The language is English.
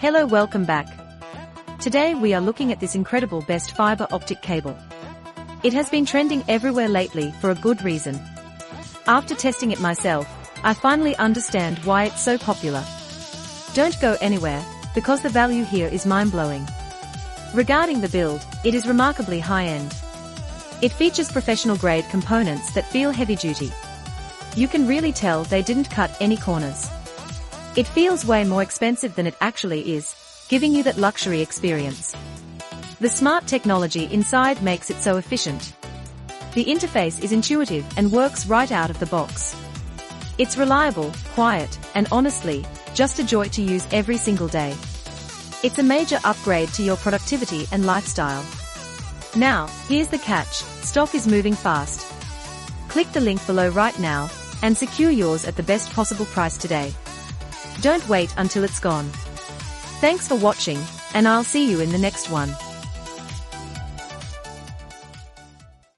Hello, welcome back. Today we are looking at this incredible best fiber optic cable. It has been trending everywhere lately for a good reason. After testing it myself, I finally understand why it's so popular. Don't go anywhere, because the value here is mind-blowing. Regarding the build, it is remarkably high-end. It features professional-grade components that feel heavy-duty. You can really tell they didn't cut any corners. It feels way more expensive than it actually is, giving you that luxury experience. The smart technology inside makes it so efficient. The interface is intuitive and works right out of the box. It's reliable, quiet, and honestly, just a joy to use every single day. It's a major upgrade to your productivity and lifestyle. Now, here's the catch: stock is moving fast. Click the link below right now, and secure yours at the best possible price today. Don't wait until it's gone. Thanks for watching, and I'll see you in the next one.